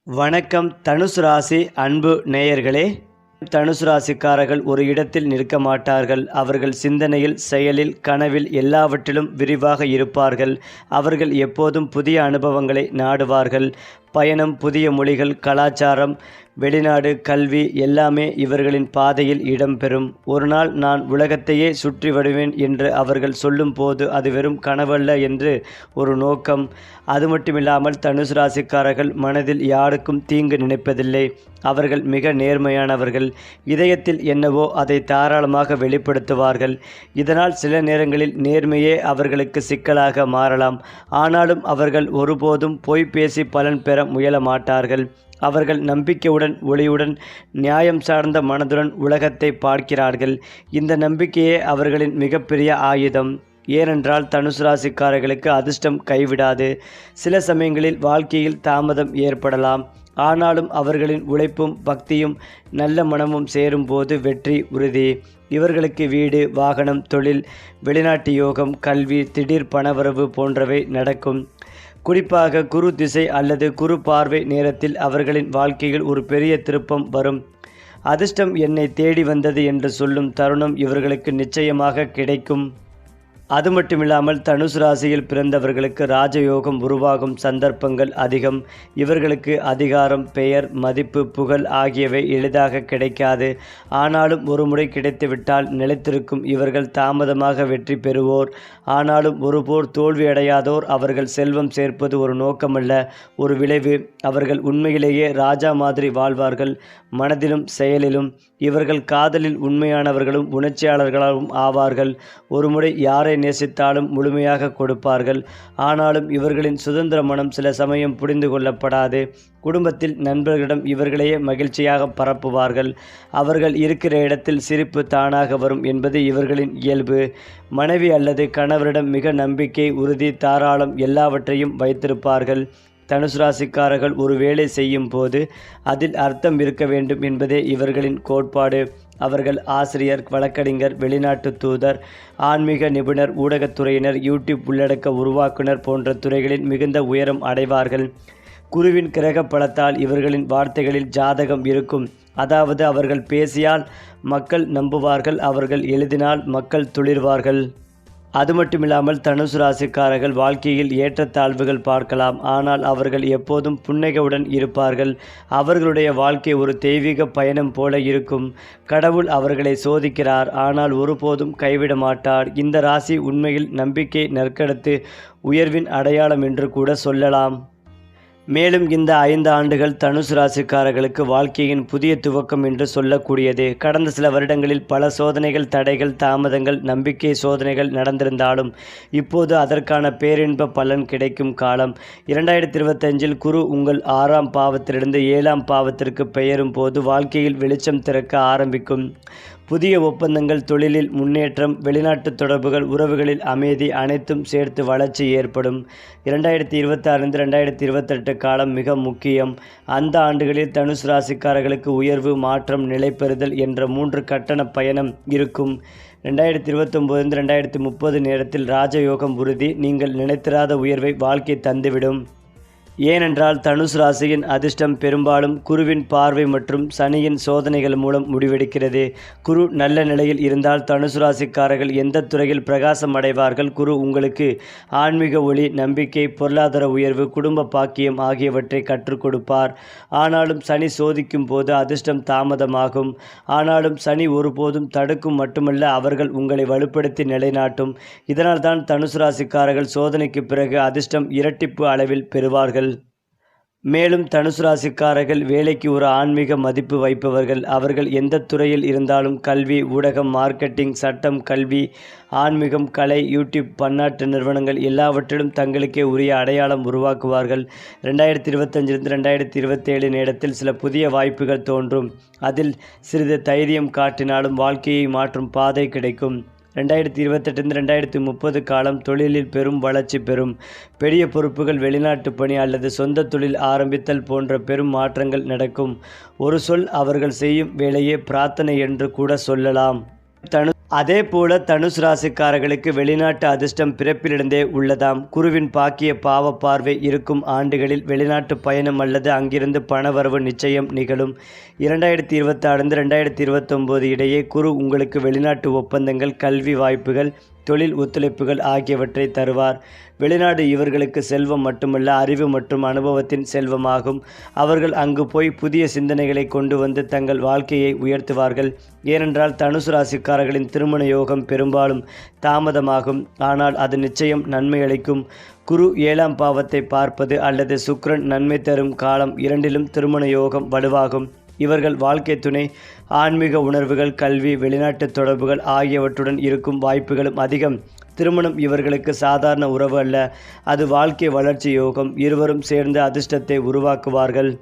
வணக்கம் தனுசு ராசி அன்பு நேயர்களே. தனுசு ராசிக்காரர்கள் ஒரு இடத்தில் நிற்க மாட்டார்கள். அவர்கள் சிந்தனையில், செயலில், கனவில் எல்லாவற்றிலும் விரிவாக இருப்பார்கள். அவர்கள் எப்போதும் புதிய அனுபவங்களை நாடுவார்கள். பயணம், புதிய மொழிகள், கலாச்சாரம், வெளிநாடு, கல்வி எல்லாமே இவர்களின் பாதையில் இடம்பெறும். ஒரு நாள் நான் உலகத்தையே சுற்றி வருவேன் என்று அவர்கள் சொல்லும் போது அது வெறும் கனவல்ல என்று ஒரு நோக்கம். அது மட்டுமில்லாமல் தனுசு ராசிக்காரர்கள் மனதில் யாருக்கும் தீங்கு நினைப்பதில்லை. அவர்கள் மிக நேர்மையானவர்கள். இதயத்தில் என்னவோ அதை தாராளமாக வெளிப்படுத்துவார்கள். இதனால் சில நேரங்களில் நேர்மையே அவர்களுக்கு சிக்கலாக மாறலாம். ஆனாலும் அவர்கள் ஒருபோதும் பொய் பேசி பலன் பெற முயல மாட்டார்கள். அவர்கள் நம்பிக்கையுடன், ஒளியுடன், நியாயம் சார்ந்த மனதுடன் உலகத்தை பார்க்கிறார்கள். இந்த நம்பிக்கையே அவர்களின் மிகப்பெரிய ஆயுதம். ஏனென்றால் தனுசு ராசிக்காரர்களுக்கு அதிர்ஷ்டம் கைவிடாது. சில சமயங்களில் வாழ்க்கையில் தாமதம் ஏற்படலாம். ஆனாலும் அவர்களின் உழைப்பும், பக்தியும், நல்ல மனமும் சேரும்போது வெற்றி உறுதி. இவர்களுக்கு வீடு, வாகனம், தொழில், வெளிநாட்டு யோகம், கல்வி, திடீர் பணவரவு போன்றவை நடக்கும். குறிப்பாக குரு திசை அல்லது குரு பார்வை நேரத்தில் அவர்களின் வாழ்க்கையில் ஒரு பெரிய திருப்பம் வரும். அதிர்ஷ்டம் என்னை தேடி வந்தது என்று சொல்லும் தருணம் இவர்களுக்கு நிச்சயமாக கிடைக்கும். அது மட்டுமில்லாமல் தனுசு ராசியில் பிறந்தவர்களுக்கு ராஜயோகம் உருவாகும் சந்தர்ப்பங்கள் அதிகம். இவர்களுக்கு அதிகாரம், பெயர், மதிப்பு, புகழ் ஆகியவை எளிதாக கிடைக்காது. ஆனாலும் ஒருமுறை கிடைத்துவிட்டால் நிலைத்திருக்கும் இவர்கள் தாமதமாக வெற்றி பெறுவோர். ஆனாலும் ஒருபோர் தோல்வியடையாதோர். அவர்கள் செல்வம் சேர்ப்பது ஒரு நோக்கமல்ல, ஒரு விளைவு. அவர்கள் உண்மையிலேயே ராஜா மாதிரி வாழ்வார்கள், மனதிலும் செயலிலும். இவர்கள் காதலில் உண்மையானவர்களும் உணர்ச்சியாளர்களாகவும் ஆவார்கள். ஒருமுறை யாரை நேசித்தாலும் முழுமையாக கொடுப்பார்கள். ஆனாலும் இவர்களின் சுதந்திர மனம் சில சமயம் புரிந்து கொள்ளப்படாது. குடும்பத்தில், நண்பர்களிடம் இவர்களையே மகிழ்ச்சியாக பரப்புவார்கள். அவர்கள் இருக்கிற இடத்தில் சிரிப்பு தானாக வரும் என்பது இவர்களின் இயல்பு. மனைவி அல்லது கணவரிடம் மிக நம்பிக்கை, உறுதி, தாராளம் எல்லாவற்றையும் வைத்திருப்பார்கள். தனுசு ராசிக்காரர்கள் ஒரு வேலை செய்யும் போது அதில் அர்த்தம் இருக்க வேண்டும் என்பதே இவர்களின் கோட்பாடு. அவர்கள் ஆசிரியர், வழக்கறிஞர், வெளிநாட்டு தூதர், ஆன்மீக நிபுணர், ஊடகத்துறையினர், யூடியூப் உள்ளடக்க உருவாக்குனர் போன்ற துறைகளில் மிகுந்த உயரம் அடைவார்கள். குருவின் கிரக பலத்தால் இவர்களின் வார்த்தைகளில் ஜாதகம் இருக்கும். அதாவது அவர்கள் பேசியால் மக்கள் நம்புவார்கள், அவர்கள் எழுதினால் மக்கள் துளிர்வார்கள். அது மட்டுமில்லாமல் தனுசு ராசிக்காரர்கள் வாழ்க்கையில் ஏற்றத்தாழ்வுகள் பார்க்கலாம். ஆனால் அவர்கள் எப்போதும் புன்னகையுடன் இருப்பார்கள். அவர்களுடைய வாழ்க்கை ஒரு தெய்வீக பயணம் போல இருக்கும். கடவுள் அவர்களை சோதிக்கிறார், ஆனால் ஒருபோதும் கைவிட மாட்டார். இந்த ராசி உண்மையில் நம்பிக்கை, நற்கடத்து, உயர்வின் அடையாளம் என்று கூட சொல்லலாம். மேலும் இந்த 5 ஆண்டுகள் தனுசு ராசிக்காரர்களுக்கு வாழ்க்கையின் புதிய துவக்கம் என்று சொல்லக்கூடியது. கடந்த சில வருடங்களில் பல சோதனைகள், தடைகள், தாமதங்கள், நம்பிக்கை சோதனைகள் நடந்திருந்தாலும் இப்போது அதற்கான பேரின்ப பலன் கிடைக்கும் காலம். 2025இல் குரு உங்கள் 6ஆம் பாவத்திலிருந்து 7ஆம் பாவத்திற்கு பெயரும் போது வாழ்க்கையில் வெளிச்சம் திறக்க ஆரம்பிக்கும். புதிய ஒப்பந்தங்கள், தொழிலில் முன்னேற்றம், வெளிநாட்டு தொடர்புகள், உறவுகளில் அமைதி அனைத்தும் சேர்த்து வளர்ச்சி ஏற்படும். 2026 2028 காலம் மிக முக்கியம். அந்த ஆண்டுகளில் தனுசு ராசிக்காரர்களுக்கு உயர்வு, மாற்றம், நிலைப்பெறுதல் என்ற 3 கட்டண பயணம் இருக்கும். 2029 2030 நேரத்தில் ராஜயோகம் உறுதி. நீங்கள் நினைத்திராத உயர்வை வாழ்க்கை தந்துவிடும். ஏனென்றால் தனுசு ராசியின் அதிர்ஷ்டம் பெரும்பாலும் குருவின் பார்வை மற்றும் சனியின் சோதனைகள் மூலம் முடிவெடுக்கிறது. குரு நல்ல நிலையில் இருந்தால் தனுசு ராசிக்காரர்கள் எந்த துறையில் பிரகாசம் அடைவார்கள். குரு உங்களுக்கு ஆன்மீக ஒளி, நம்பிக்கை, பொருளாதார உயர்வு, குடும்ப பாக்கியம் ஆகியவற்றை கற்றுக் கொடுப்பார். ஆனாலும் சனி சோதிக்கும் போது அதிர்ஷ்டம் தாமதமாகும். ஆனாலும் சனி ஒருபோதும் தடுக்கும் மட்டுமல்ல, அவர்கள் உங்களை வலுப்படுத்தி நிலைநாட்டும். இதனால் தான் தனுசு ராசிக்காரர்கள் சோதனைக்கு பிறகு அதிர்ஷ்டம் இரட்டிப்பு அளவில் பெறுவார்கள். மேலும் தனுசு ராசிக்காரர்கள் வேலைக்கு ஒரு ஆன்மீக மதிப்பு வைப்பவர்கள். அவர்கள் எந்த துறையில் இருந்தாலும் கல்வி, ஊடகம், மார்க்கெட்டிங், சட்டம், கல்வி, ஆன்மீகம், கலை, யூடியூப், பன்னாட்டு நிறுவனங்கள் எல்லாவற்றிலும் தங்களுக்கே உரிய அடையாளம் உருவாக்குவார்கள். 2025 2027 நேரத்தில் சில புதிய வாய்ப்புகள் தோன்றும். அதில் சிறிது தைரியம் காட்டினாலும் வாழ்க்கையை மாற்றும் பாதை கிடைக்கும். 2028 2030 காலம் தொழிலில் பெரும் வளர்ச்சி பெறும். பெரிய பொறுப்புகள், வெளிநாட்டு பணி அல்லது சொந்த தொழில் ஆரம்பித்தல் போன்ற பெரும் மாற்றங்கள் நடக்கும். ஒரு சொல் அவர்கள் செய்யும் வேலையே பிரார்த்தனை என்று கூட சொல்லலாம். அதே போல தனுசு ராசிக்காரர்களுக்கு வெளிநாட்டு அதிர்ஷ்டம் பிறப்பிலிருந்தே உள்ளதாம். குருவின் பாக்கிய பாவ பார்வை இருக்கும் ஆண்டுகளில் வெளிநாட்டு பயணம் அல்லது அங்கிருந்து பணவரவு நிச்சயம் நிகழும். 2026 2029 இடையே குரு உங்களுக்கு வெளிநாட்டு ஒப்பந்தங்கள், கல்வி வாய்ப்புகள், தொழில் ஒத்துழைப்புகள் ஆகியவற்றை தருவார். வெளிநாடு இவர்களுக்கு செல்வம் மட்டுமல்ல, அறிவு மற்றும் அனுபவத்தின் செல்வமாகும். அவர்கள் அங்கு போய் புதிய சிந்தனைகளை கொண்டு வந்து தங்கள் வாழ்க்கையை உயர்த்துவார்கள். ஏனென்றால் தனுசு ராசிக்காரர்களின் திருமண யோகம் பெரும்பாலும் தாமதமாகும், ஆனால் அது நிச்சயம் நன்மை அளிக்கும். குரு 7ஆம் பாவத்தை பார்ப்பது அல்லது சுக்கிரன் நன்மை தரும் காலம் இரண்டிலும் திருமண யோகம் வலுவாகும். இவர்கள் வாழ்க்கை துணை, ஆன்மீக உணர்வுகள், கல்வி, வெளிநாட்டு தொடர்புகள் ஆகியவற்றுடன் இருக்கும் வாய்ப்புகளும் அதிகம். திருமணம் இவர்களுக்கு சாதாரண உறவு அல்ல, அது வாழ்க்கை வளர்ச்சி யோகம். இருவரும் சேர்ந்து அதிர்ஷ்டத்தை உருவாக்குவார்கள்.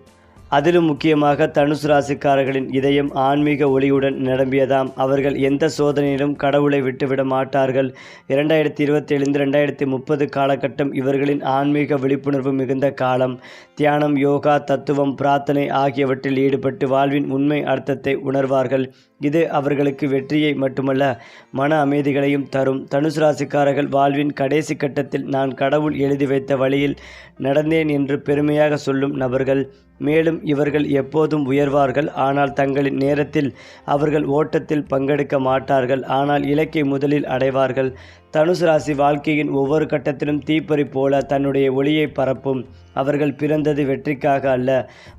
அதிலும் முக்கியமாக தனுசு ராசிக்காரர்களின் இதயம் ஆன்மீக ஒளியுடன் நிரம்பியதாம். அவர்கள் எந்த சோதனையிலும் கடவுளை விட்டுவிட மாட்டார்கள். 2027 2030 காலகட்டம் இவர்களின் ஆன்மீக விழிப்புணர்வு மிகுந்த காலம். தியானம், யோகா, தத்துவம், பிரார்த்தனை ஆகியவற்றில் ஈடுபட்டு வாழ்வின் உண்மை அர்த்தத்தை உணர்வார்கள். இது அவர்களுக்கு வெற்றியை மட்டுமல்ல, மன அமைதிகளையும் தரும். தனுசு ராசிக்காரர்கள் வாழ்வின் கடைசி கட்டத்தில் நான் கடவுள் எழுதி வைத்த வழியில் நடந்தேன் என்று பெருமையாக சொல்லும் நபர்கள். மேலும் இவர்கள் எப்போதும் உயர்வார்கள், ஆனால் தங்களின் நேரத்தில். அவர்கள் ஓட்டத்தில் பங்கெடுக்க மாட்டார்கள், ஆனால் இலக்கை முதலில் அடைவார்கள். தனுசு ராசி வாழ்க்கையின் ஒவ்வொரு கட்டத்திலும் தீப்பொறி போல தன்னுடைய ஒளியை பரப்பும். அவர்கள் பிறந்தது வெற்றிக்காக அல்ல,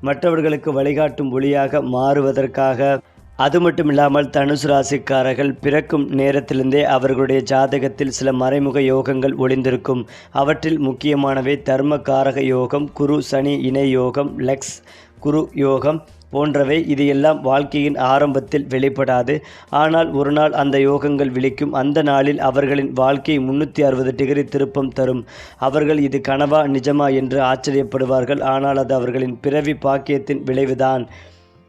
மற்றவர்களுக்கு வழிகாட்டும் ஒளியாக மாறுவதற்காக. அது மட்டுமில்லாமல் தனுசு ராசிக்காரர்கள் பிறக்கும் நேரத்திலிருந்தே அவர்களுடைய ஜாதகத்தில் சில மறைமுக யோகங்கள் ஒளிந்திருக்கும். அவற்றில் முக்கியமானவை தர்ம காரக யோகம், குரு சனி இணை யோகம், லக்ஸ் குரு யோகம் போன்றவை. இது எல்லாம் வாழ்க்கையின் ஆரம்பத்தில் வெளிப்படாது, ஆனால் ஒரு நாள் அந்த யோகங்கள் விழிக்கும். அந்த நாளில் அவர்களின் வாழ்க்கை 360 டிகிரி திருப்பம் தரும். அவர்கள் இது கனவா நிஜமா என்று ஆச்சரியப்படுவார்கள், ஆனால் அது அவர்களின் பிறவி பாக்கியத்தின் விளைவுதான்.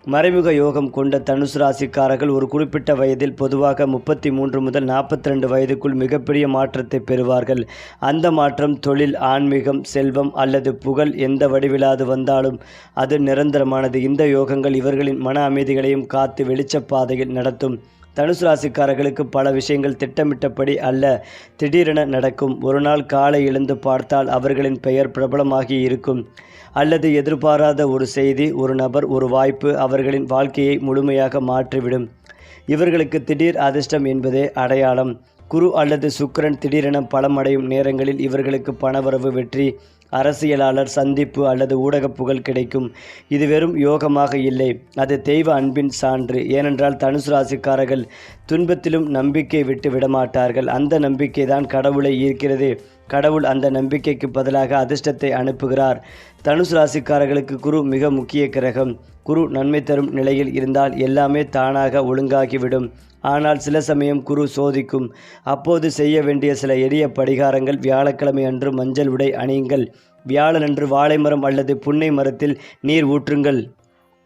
மறைமுக யோகம் கொண்ட தனுசு ராசிக்காரர்கள் ஒரு குறிப்பிட்ட வயதில், பொதுவாக 33 முதல் 42 வயதுக்குள் மிகப்பெரிய மாற்றத்தை பெறுவார்கள். அந்த மாற்றம் தொழில், ஆன்மீகம், செல்வம் அல்லது புகழ் எந்த வடிவிலாது வந்தாலும் அது நிரந்தரமானது. இந்த யோகங்கள் இவர்களின் மன அமைதிகளையும் காத்து வெளிச்சப் பாதையில் நடத்தும். தனுசு ராசிக்காரர்களுக்கு பல விஷயங்கள் திட்டமிட்டபடி அல்ல, திடீரென நடக்கும். ஒரு நாள் காலை எழுந்து பார்த்தால் அவர்களின் பெயர் பிரபலமாகி இருக்கும். அல்லது எதிர்பாராத ஒரு செய்தி, ஒரு நபர், ஒரு வாய்ப்பு அவர்களின் வாழ்க்கையை முழுமையாக மாற்றிவிடும். இவர்களுக்கு திடீர் அதிர்ஷ்டம் என்பதே அடையாளம். குரு அல்லது சுக்கிரன் திடீரென பலமடையும் நேரங்களில் இவர்களுக்கு பணவரவு, வெற்றி, அரசியலாளர் சந்திப்பு அல்லது ஊடக புகழ் கிடைக்கும். இது வெறும் யோகமாக இல்லை, அது தெய்வ அன்பின் சான்று. ஏனென்றால் தனுசு ராசிக்காரர்கள் துன்பத்திலும் நம்பிக்கை விட்டு விடமாட்டார்கள். அந்த நம்பிக்கை தான் கடவுளை ஈர்க்கிறது. கடவுள் அந்த நம்பிக்கைக்கு பதிலாக அதிர்ஷ்டத்தை அனுப்புகிறார். தனுசு ராசிக்காரர்களுக்கு குரு மிக முக்கிய கிரகம். குரு நன்மை தரும் நிலையில் இருந்தால் எல்லாமே தானாக ஒழுங்காகிவிடும். ஆனால் சில சமயம் குரு சோதிக்கும். அப்போது செய்ய வேண்டிய சில எளிய பரிகாரங்கள்: வியாழக்கிழமை அன்று மஞ்சள் உடை அணியுங்கள். வியாழனன்று வாழைமரம் அல்லது புன்னை மரத்தில் நீர் ஊற்றுங்கள்.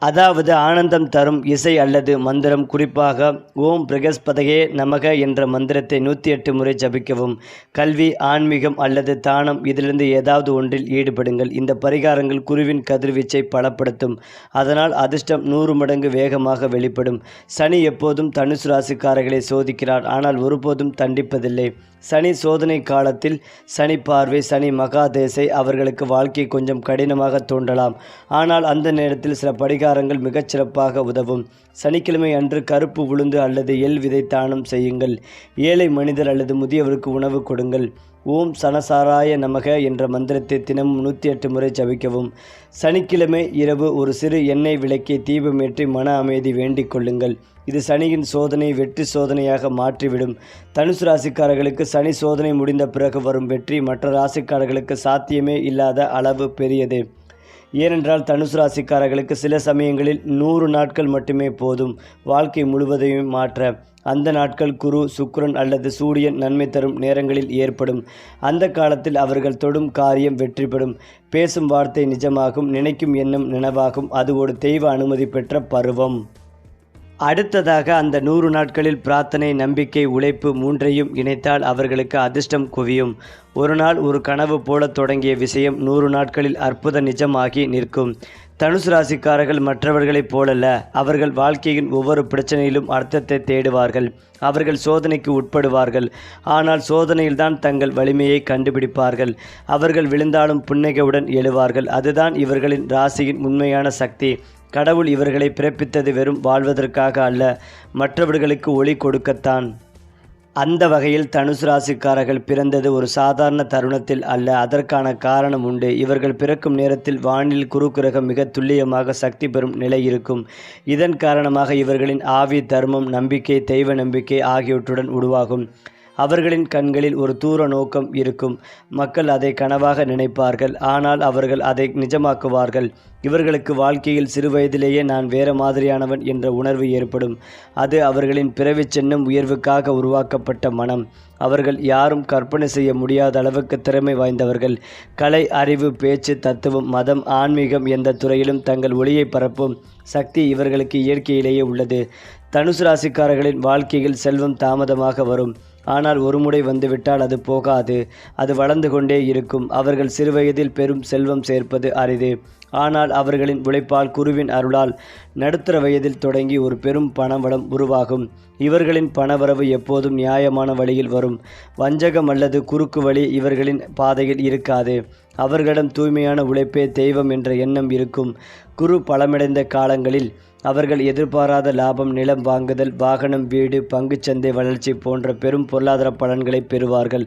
அதாவது ஆனந்தம் தரும் இசை அல்லது மந்திரம், குறிப்பாக ஓம் பிரகஸ்பதயே நமக என்ற மந்திரத்தை 108 முறை ஜபிக்கவும். கல்வி, ஆன்மீகம் அல்லது தானம், இதிலிருந்து ஏதாவது ஒன்றில் ஈடுபடுங்கள். இந்த பரிகாரங்கள் குருவின் கதிர்வீச்சை பலப்படுத்தும், அதனால் அதிர்ஷ்டம் 100 மடங்கு வேகமாக வெளிப்படும். சனி எப்போதும் தனுசு ராசிக்காரர்களை சோதிக்கிறார், ஆனால் ஒருபோதும் தண்டிப்பதில்லை. சனி சோதனை காலத்தில் சனி பார்வை, சனி மகாதேசை அவர்களுக்கு வாழ்க்கை கொஞ்சம் கடினமாக தோன்றலாம், ஆனால் அந்த நேரத்தில் சில பரிகாரங்கள் மிகச்சிறப்பாக உதவும். சனிக்கிழமை அன்று கருப்பு உளுந்து அல்லது எள் விதை தானம் செய்யுங்கள். ஏழை மனிதர் அல்லது முதியவருக்கு உணவு கொடுங்கள். ஓம் சனசாராய நமக என்ற மந்திரத்தை தினமும் 108 முறை ஜபிக்கவும். சனிக்கிழமை இரவு ஒரு சிறு எண்ணெய் விளக்கை தீபமேற்றி மன அமைதி வேண்டிக் கொள்ளுங்கள். இது சனியின் சோதனை வெற்றி சோதனையாக மாற்றிவிடும். தனுசு ராசிக்காரர்களுக்கு சனி சோதனை முடிந்த பிறகு வரும் வெற்றி மற்ற ராசிக்காரர்களுக்கு சாத்தியமே இல்லாத அளவு பெரியது. ஏனென்றால் தனுசு ராசிக்காரர்களுக்கு சில சமயங்களில் 100 நாட்கள் மட்டுமே போதும் வாழ்க்கை முழுவதையும் மாற்ற. அந்த நாட்கள் குரு, சுக்கிரன் அல்லது சூரியன் நன்மை தரும் நேரங்களில் ஏற்படும். அந்த காலத்தில் அவர்கள் தொடும் காரியம் வெற்றி பெறும், பேசும் வார்த்தை நிஜமாகும், நினைக்கும் எண்ணம் நினைவாகும். அது ஒரு தெய்வ அனுமதி பெற்ற பருவம். அடுத்ததாக அந்த 100 நாட்களில் பிரார்த்தனை, நம்பிக்கை, உழைப்பு மூன்றையும் இணைத்தால் அவர்களுக்கு அதிர்ஷ்டம் குவியும். ஒரு நாள் ஒரு கனவு போல தொடங்கிய விஷயம் 100 நாட்களில் அற்புத நிஜமாகி நிற்கும். தனுசு ராசிக்காரர்கள் மற்றவர்களைப் போலல்ல. அவர்கள் வாழ்க்கையின் ஒவ்வொரு பிரச்சனையிலும் அர்த்தத்தை தேடுவார்கள். அவர்கள் சோதனைக்கு உட்படுவார்கள். ஆனால் சோதனையில்தான் தங்கள் வலிமையை கண்டுபிடிப்பார்கள். அவர்கள் விழுந்தாலும் புன்னகையுடன் எழுவார்கள். அதுதான் இவர்களின் ராசியின் உண்மையான சக்தி. கடவுள் இவர்களை பிறப்பித்தது வெறும் வாழ்வதற்காக அல்ல, மற்றவர்களுக்கு ஒளி கொடுக்கத்தான். அந்த வகையில் தனுசு ராசிக்காரர்கள் பிறந்தது ஒரு சாதாரண தருணத்தில் அல்ல. அதற்கான காரணம் உண்டு. இவர்கள் பிறக்கும் நேரத்தில் வானில் குரு கிரகம் மிக துல்லியமாக சக்தி பெறும் நிலை இருக்கும். இதன் காரணமாக இவர்களின் ஆவி, தர்மம், நம்பிக்கை, தெய்வ நம்பிக்கை ஆகியவற்றுடன் உருவாகும். அவர்களின் கண்களில் ஒரு தூர நோக்கம் இருக்கும். மக்கள் அதை கனவாக நினைப்பார்கள், ஆனால் அவர்கள் அதை நிஜமாக்குவார்கள். இவர்களுக்கு வாழ்க்கையில் சிறுவயதிலேயே நான் வேறு மாதிரியானவன் என்ற உணர்வு ஏற்படும். அது அவர்களின் பிறவிச் சின்னம் உயர்வுக்காக உருவாக்கப்பட்ட மனம். அவர்கள் யாரும் கற்பனை செய்ய முடியாத அளவுக்கு திறமை வாய்ந்தவர்கள். கலை, அறிவு, பேச்சு, தத்துவம், மதம், ஆன்மீகம் எந்த துறையிலும் தங்கள் ஒளியை பரப்பும் சக்தி இவர்களுக்கு இயற்கையிலேயே உள்ளது. தனுசு ராசிக்காரர்களின் வாழ்க்கையில் செல்வம் தாமதமாக வரும். ஆனால் ஒரு முறை வந்துவிட்டால் அது போகாது. அது வளர்ந்து கொண்டே இருக்கும். அவர்கள் சிறுவயதில் பெரும் செல்வம் சேர்ப்பது அரிது. ஆனால் அவர்களின் உழைப்பால், குருவின் அருளால் நடுத்தர வயதில் தொடங்கி ஒரு பெரும் பணவளம் உருவாகும். இவர்களின் பணவரவு எப்போதும் நியாயமான வழியில் வரும். வஞ்சகம் அல்லது குறுக்கு வழி இவர்களின் பாதையில் இருக்காது. அவர்களிடம் தூய்மையான உழைப்பே தெய்வம் என்ற எண்ணம் இருக்கும். குரு பலமடைந்த காலங்களில் அவர்கள் எதிர்பாராத லாபம், நிலம் வாங்குதல், வாகனம், வீடு, பங்குச்சந்தை வளர்ச்சி போன்ற பெரும் பொருளாதார பலன்களை பெறுவார்கள்.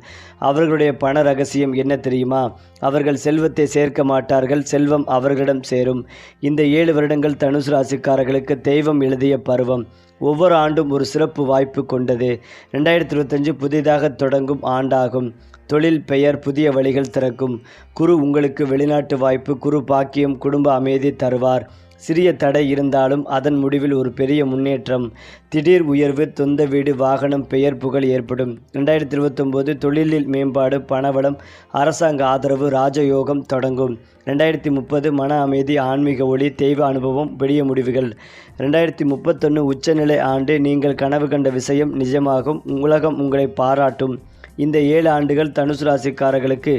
அவர்களுடைய பண ரகசியம் என்ன தெரியுமா? அவர்கள் செல்வத்தை சேர்க்க மாட்டார்கள், செல்வம் அவர்களிடம் சேரும். இந்த 7 வருடங்கள் தனுசு ராசிக்காரர்களுக்கு தெய்வம் எழுதிய பருவம். ஒவ்வொரு ஆண்டும் ஒரு சிறப்பு வாய்ப்பு கொண்டது. 2025 புதிதாக தொடங்கும் ஆண்டாகும். தொழில், பெயர், புதிய வழிகள் திறக்கும். குரு உங்களுக்கு வெளிநாட்டு வாய்ப்பு, குரு பாக்கியம், குடும்ப அமைதி தருவார். சிறிய தடை இருந்தாலும் அதன் முடிவில் ஒரு பெரிய முன்னேற்றம். திடீர் உயர்வு, சொந்த வீடு, வாகனம், பெயர், புகழ் ஏற்படும். 2029 தொழிலில் மேம்பாடு, பணவளம், அரசாங்க ஆதரவு, ராஜயோகம் தொடங்கும். 2030 மன அமைதி, ஆன்மீக ஒளி, தெய்வ அனுபவம், பெரிய முடிவுகள். 2031 உச்சநிலை ஆண்டு. நீங்கள் கனவு கண்ட விஷயம் நிஜமாகும். உலகம் உங்களை பாராட்டும். இந்த 7 ஆண்டுகள் தனுசு ராசிக்காரர்களுக்கு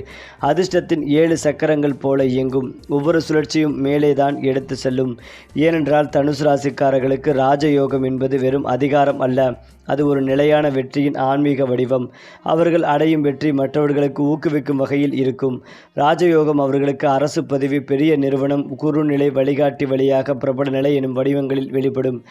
அதிர்ஷ்டத்தின் 7 சக்கரங்கள் போல இயங்கும். ஒவ்வொரு சுழற்சியும் மேலே தான் எடுத்து செல்லும். ஏனென்றால் தனுசு ராசிக்காரர்களுக்கு ராஜயோகம் என்பது வெறும் அதிகாரம் அல்ல, அது ஒரு நிலையான வெற்றியின் ஆன்மீக வடிவம். அவர்கள் அடையும் வெற்றி மற்றவர்களுக்கு ஊக்குவிக்கும் வகையில் இருக்கும். ராஜயோகம் அவர்களுக்கு அரசு பதவி, பெரிய நிறுவனம், குருநிலை, வழிகாட்டி வழியாக பிரபல நிலை எனும் வடிவங்களில் வெளிப்படும்.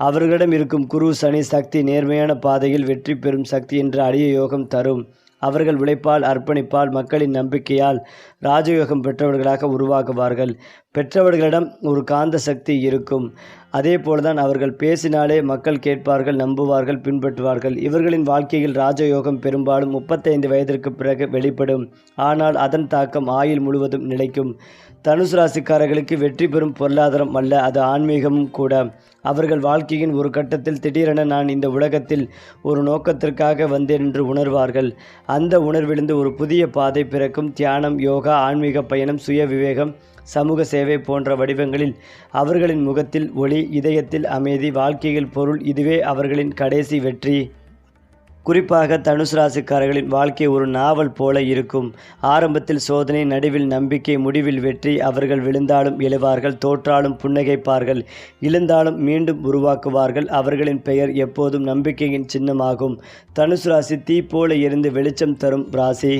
அவர்களிடம் இருக்கும் குரு, சனி சக்தி நேர்மையான பாதையில் வெற்றி பெறும் சக்தி என்ற அரிய யோகம் தரும். அவர்கள் உழைப்பால், அர்ப்பணிப்பால், மக்களின் நம்பிக்கையால் ராஜயோகம் பெற்றவர்களாக உருவாகுவார்கள். பெற்றவர்களிடம் ஒரு காந்த சக்தி இருக்கும். அதே போலதான் அவர்கள் பேசினாலே மக்கள் கேட்பார்கள், நம்புவார்கள், பின்பற்றுவார்கள். இவர்களின் வாழ்க்கையில் ராஜயோகம் பெரும்பாலும் 35 வயதிற்கு பிறகு வெளிப்படும். ஆனால் அதன் தாக்கம் ஆயுள் முழுவதும் நிலைக்கும். தனுசு ராசிக்காரர்களுக்கு வெற்றி பெறும் பொருளாதாரம் அல்ல, அது ஆன்மீகமும் கூட. அவர்கள் வாழ்க்கையின் ஒரு கட்டத்தில் திடீரென நான் இந்த உலகத்தில் ஒரு நோக்கத்திற்காக வந்தேன் என்று உணர்வார்கள். அந்த உணர்விலிருந்து ஒரு புதிய பாதை பிறக்கும். தியானம், யோகா, ஆன்மீக பயணம், சுய விவேகம், சமூக சேவை போன்ற வடிவங்களில் அவர்களின் முகத்தில் ஒளி, இதயத்தில் அமைதி, வாழ்க்கையில் பொருள். இதுவே அவர்களின் கடைசி வெற்றி. குறிப்பாக தனுசு ராசிக்காரர்களின் வாழ்க்கை ஒரு நாவல் போல இருக்கும். ஆரம்பத்தில் சோதனை, நடுவில் நம்பிக்கை, முடிவில் வெற்றி. அவர்கள் விழுந்தாலும் எழுவார்கள், தோற்றாலும் புன்னகைப்பார்கள், இழந்தாலும் மீண்டும் உருவாக்குவார்கள். அவர்களின் பெயர் எப்போதும் நம்பிக்கையின் சின்னமாகும். தனுசு ராசி தீ போல எரிந்து வெளிச்சம் தரும் ராசி.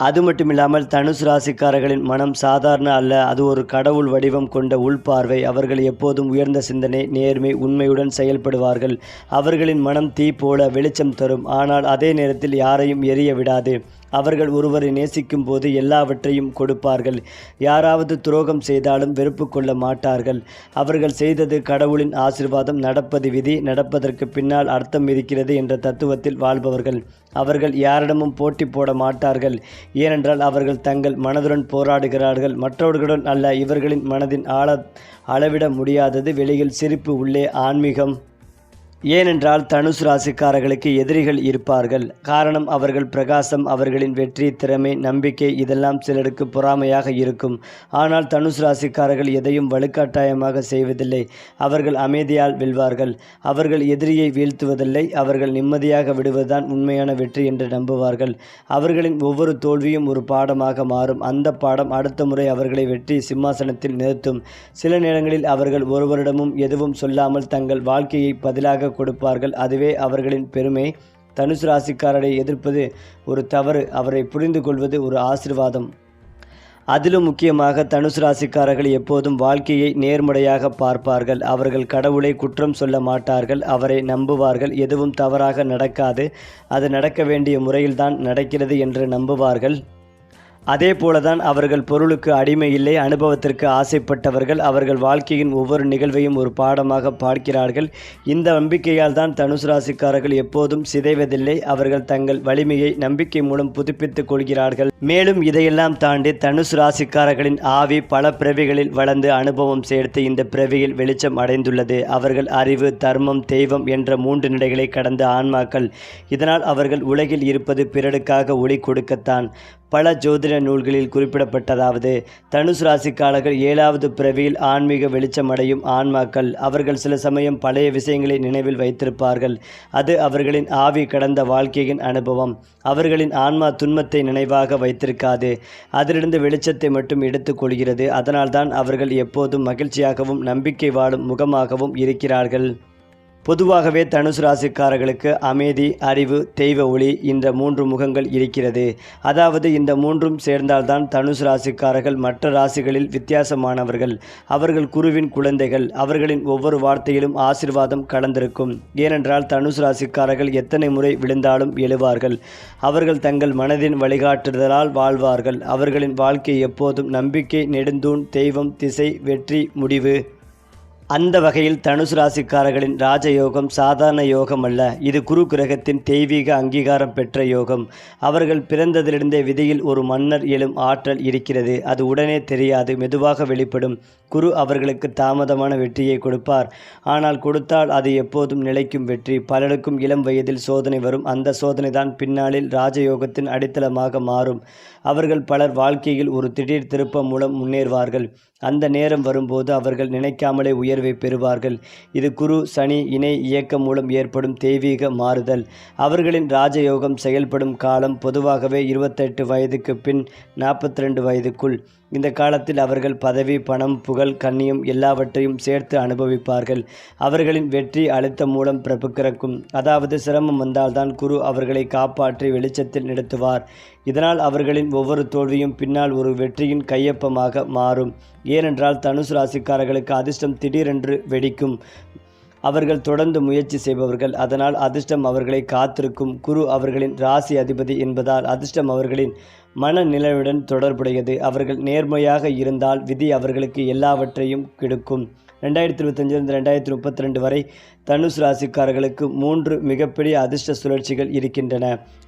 அது மட்டுமில்லாமல் தனுசு ராசிக்காரர்களின் மனம் சாதாரண அல்ல, அது ஒரு கடவுள் வடிவம் கொண்ட உள்பார்வை. அவர்கள் எப்போதும் உயர்ந்த சிந்தனை, நேர்மை, உண்மையுடன் செயல்படுவார்கள். அவர்களின் மனம் தீ போல வெளிச்சம் தரும், ஆனால் அதே நேரத்தில் யாரையும் எரிய விடாது. அவர்கள் ஒருவரை நேசிக்கும் போது எல்லாவற்றையும் கொடுப்பார்கள். யாராவது துரோகம் செய்தாலும் வெறுப்பு கொள்ள மாட்டார்கள். அவர்கள் செய்தது கடவுளின் ஆசீர்வாதம், நடப்பது விதி, நடப்பதற்கு பின்னால் அர்த்தம் இருக்கிறது என்ற தத்துவத்தில் வாழ்பவர்கள். அவர்கள் யாரிடமும் போட்டி போட மாட்டார்கள். ஏனென்றால் அவர்கள் தங்கள் மனதுடன் போராடுகிறார்கள், மற்றவர்களுடன் அல்ல. இவர்களின் மனதின் அளவிட முடியாதது வெளியில் சிரிப்பு, உள்ளே ஆன்மீகம். ஏனென்றால் தனுசு ராசிக்காரர்களுக்கு எதிரிகள் இருப்பார்கள். காரணம், அவர்கள் பிரகாசம், அவர்களின் வெற்றி, திறமை, நம்பிக்கை இதெல்லாம் சிலருக்கு பொறாமையாக இருக்கும். ஆனால் தனுசு ராசிக்காரர்கள் எதையும் வலுக்கட்டாயமாக செய்வதில்லை. அவர்கள் அமைதியால் வெல்வார்கள். அவர்கள் எதிரியை வீழ்த்துவதில்லை. அவர்கள் நிம்மதியாக விடுவதுதான் உண்மையான வெற்றி என்று நம்புவார்கள். அவர்களின் ஒவ்வொரு தோல்வியும் ஒரு பாடமாக மாறும். அந்த பாடம் அடுத்த முறை அவர்களை வெற்றி சிம்மாசனத்தில் நிறுத்தும். சில நேரங்களில் அவர்கள் ஒருவரிடமும் எதுவும் சொல்லாமல் தங்கள் வாழ்க்கையை பதிலாக கொடுப்பார்கள். அதுவே அவர்களின் பெருமை. தனுசு ராசிக்காரரை எதிர்ப்பது ஒரு தவறு. அவரை புரிந்து கொள்வது ஒரு ஆசீர்வாதம். அதிலும் முக்கியமாக தனுசு ராசிக்காரர்கள் எப்போதும் வாழ்க்கையை நேர்மறையாக பார்ப்பார்கள். அவர்கள் கடவுளை குற்றம் சொல்ல மாட்டார்கள். அவரை நம்புவார்கள். எதுவும் தவறாக நடக்காது, அது நடக்க வேண்டிய முறையில்தான் நடக்கிறது என்று நம்புவார்கள். அதே போலதான் அவர்கள் பொருளுக்கு அடிமை இல்லை, அனுபவத்திற்கு ஆசைப்பட்டவர்கள். அவர்கள் வாழ்க்கையின் ஒவ்வொரு நிகழ்வையும் ஒரு பாடமாக பார்க்கிறார்கள். இந்த நம்பிக்கையால் தான் தனுசு ராசிக்காரர்கள் எப்போதும் சிதைவதில்லை. அவர்கள் தங்கள் வலிமையை நம்பிக்கை மூலம் புதுப்பித்துக் கொள்கிறார்கள். மேலும் இதையெல்லாம் தாண்டி தனுசு ராசிக்காரர்களின் ஆவி பல பிறவிகளில் வளர்ந்து அனுபவம் சேர்த்து இந்த பிறவியில் வெளிச்சம் அடைந்துள்ளது. அவர்கள் அறிவு, தர்மம், தெய்வம் என்ற 3 நிலைகளை கடந்த ஆன்மாக்கள். இதனால் அவர்கள் உலகில் இருப்பது பிறருக்காக ஒளி கொடுக்கத்தான். பல ஜோதிட நூல்களில் குறிப்பிடப்பட்டதாவது, தனுசு ராசிக்காரர்கள் 7வது பிறவியில் ஆன்மீக வெளிச்சம் அடையும் ஆன்மாக்கள். அவர்கள் சில சமயம் பழைய விஷயங்களை நினைவில் வைத்திருப்பார்கள். அது அவர்களின் ஆவி கடந்த வாழ்க்கையின் அனுபவம். அவர்களின் ஆன்மா துன்பத்தை நினைவாக வைத்திருக்காது. அதிலிருந்து வெளிச்சத்தை மட்டும் எடுத்துக்கொள்கிறது. அதனால்தான் அவர்கள் எப்போதும் மகிழ்ச்சியாகவும் நம்பிக்கை வாழும் முகமாகவும் இருக்கிறார்கள். பொதுவாகவே தனுசு ராசிக்காரர்களுக்கு அமைதி, அறிவு, தெய்வ ஒளி இந்த 3 முகங்கள் இருக்கிறது. அதாவது இந்த 3ம் சேர்ந்தால்தான் தனுசு ராசிக்காரர்கள் மற்ற ராசிகளில் வித்தியாசமானவர்கள். அவர்கள் குருவின் குழந்தைகள். அவர்களின் ஒவ்வொரு வார்த்தையிலும் ஆசீர்வாதம் கலந்திருக்கும். ஏனென்றால் தனுசு ராசிக்காரர்கள் எத்தனை முறை விழுந்தாலும் எழுவார்கள். அவர்கள் தங்கள் மனதின் வழிகாட்டுதலால் வாழ்வார்கள். அவர்களின் வாழ்க்கை எப்போதும் நம்பிக்கை, நெடுந்தூண், தெய்வம், திசை, வெற்றி, முடிவு. அந்த வகையில் தனுசு ராசிக்காரர்களின் ராஜயோகம் சாதாரண யோகம் அல்ல. இது குரு கிரகத்தின் தெய்வீக அங்கீகாரம் பெற்ற யோகம். அவர்கள் பிறந்ததிலிருந்தே விதியில் ஒரு மன்னர் எழும் ஆற்றல் இருக்கிறது. அது உடனே தெரியாது, மெதுவாக வெளிப்படும். குரு அவர்களுக்கு தாமதமான வெற்றியை கொடுப்பார். ஆனால் கொடுத்தால் அது எப்போதும் நிலைக்கும் வெற்றி. பலருக்கும் இளம் வயதில் சோதனை வரும். அந்த சோதனை தான் பின்னாளில் ராஜயோகத்தின் அடித்தளமாக மாறும். அவர்கள் பலர் வாழ்க்கையில் ஒரு திடீர் திருப்பம் மூலம் முன்னேறுவார்கள். அந்த நேரம் வரும்போது அவர்கள் நினைக்காமலே உயர்வை பெறுவார்கள். இது குரு சனி இணை இயக்கம் மூலம் ஏற்படும் தெய்வீக மாறுதல். அவர்களின் ராஜயோகம் செயல்படும் காலம் பொதுவாகவே 28 வயதுக்கு பின் 42 வயதுக்குள். இந்த காலத்தில் அவர்கள் பதவி, பணம், புகழ், கண்ணியம் எல்லாவற்றையும் சேர்த்து அனுபவிப்பார்கள். அவர்களின் வெற்றி அழுத்தம் மூலம் பிறக்கும். அதாவது சிரமம் வந்தால்தான் குரு அவர்களை காப்பாற்றி வெளிச்சத்தில் நிறுத்துவார். இதனால் அவர்களின் ஒவ்வொரு தோல்வியும் பின்னால் ஒரு வெற்றியின் கையொப்பமாக மாறும். ஏனென்றால் தனுசு ராசிக்காரர்களுக்கு அதிர்ஷ்டம் திடீரென்று வெடிக்கும். அவர்கள் தொடர்ந்து முயற்சி செய்பவர்கள். அதனால் அதிர்ஷ்டம் அவர்களை காத்திருக்கும். குரு அவர்களின் ராசி அதிபதி என்பதால் அதிர்ஷ்டம் அவர்களின் மனநிலையுடன் தொடர்புடையது. அவர்கள் நேர்மையாக இருந்தால் விதி அவர்களுக்கு எல்லாவற்றையும் கிடைக்கும். 2025 2032 வரை தனுசு ராசிக்காரர்களுக்கு 3 மிகப்பெரிய அதிர்ஷ்ட சுழற்சிகள் இருக்கின்றன.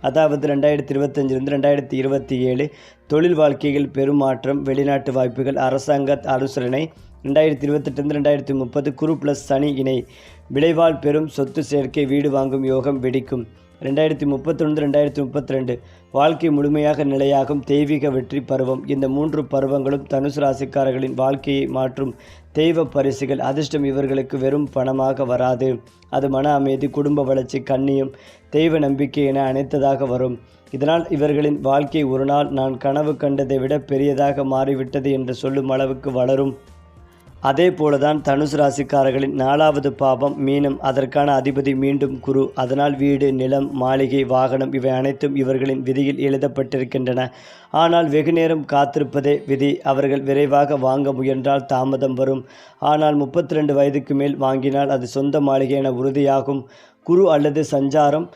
அதாவது 2025 2027 தொழில் வாழ்க்கையில் பெருமாற்றம், வெளிநாட்டு வாய்ப்புகள், அரசாங்க அனுசரணை. 2028 2030 குரு + சனி இணை, விளைவால் பெரும் சொத்து சேர்க்கை, வீடு வாங்கும் யோகம் வெடிக்கும். 2031 2032 வாழ்க்கை முழுமையாக நிலையாகும் தெய்வீக வெற்றி பருவம். இந்த 3 பருவங்களும் தனுசு ராசிக்காரர்களின் வாழ்க்கையை மாற்றும் தெய்வ பரிசுகள். அதிர்ஷ்டம் இவர்களுக்கு வெறும் பணமாக வராது. அது மன அமைதி, குடும்ப வளர்ச்சி, கண்ணியம், தெய்வ நம்பிக்கை என அனைத்ததாக வரும். இதனால் இவர்களின் வாழ்க்கை ஒரு நாள் நான் கனவு கண்டதை விட பெரியதாக மாறிவிட்டது என்று சொல்லும் அளவுக்கு வளரும். அதே போலதான் தனுசு ராசிக்காரர்களின் 4வது பாவம் மீனம். அதற்கான அதிபதி மீண்டும் குரு. அதனால் வீடு, நிலம், மாளிகை, வாகனம் இவை அனைத்தும் இவர்களின் விதியில் எழுதப்பட்டிருக்கின்றன. ஆனால் வெகுநேரம் காத்திருப்பதே விதி. அவர்கள் விரைவாக வாங்க முயன்றால் தாமதம் வரும். ஆனால் 32 வயதுக்கு மேல் வாங்கினால் அது சொந்த மாளிகை என உறுதியாகும். குரு அல்லது சஞ்சாரம்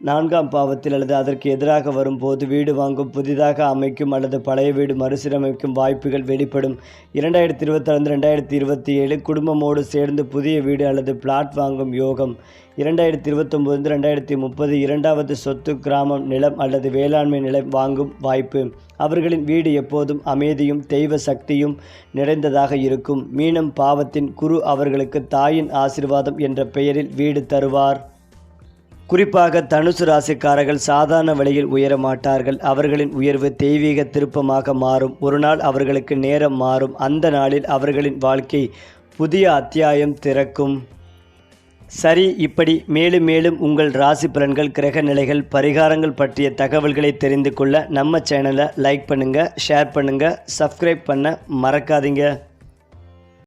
4ஆம் பாவத்தில் அல்லது அதற்கு எதிராக வரும்போது வீடு வாங்கும், புதிதாக அமைக்கும் அல்லது பழைய வீடு மறுசீரமைக்கும் வாய்ப்புகள் வெளிப்படும். 2026-2027 குடும்பமோடு சேர்ந்து புதிய வீடு அல்லது பிளாட் வாங்கும் யோகம். 2029-2030 இரண்டாவது சொத்து, கிராமம், நிலம் அல்லது வேளாண்மை நிலம் வாங்கும் வாய்ப்பு. அவர்களின் வீடு எப்போதும் அமைதியும் தெய்வ சக்தியும் நிறைந்ததாக இருக்கும். மீனம் பாவத்தின் குரு அவர்களுக்கு தாயின் ஆசீர்வாதம் என்ற பெயரில் வீடு தருவார். குறிப்பாக தனுசு ராசிக்காரர்கள் சாதாரண வழியில் உயர மாட்டார்கள். அவர்களின் உயர்வு தெய்வீக திருப்பமாக மாறும். ஒரு நாள் அவர்களுக்கு நேரம் மாறும். அந்த நாளில் அவர்களின் வாழ்க்கை புதிய அத்தியாயம் திறக்கும். சரி, இப்படி மேலும் மேலும் உங்கள் ராசி பலன்கள், கிரக நிலைகள், பரிகாரங்கள் பற்றிய தகவல்களை தெரிந்து கொள்ள நம்ம சேனலை லைக் பண்ணுங்கள், ஷேர் பண்ணுங்கள், சப்ஸ்கிரைப் பண்ண மறக்காதீங்க.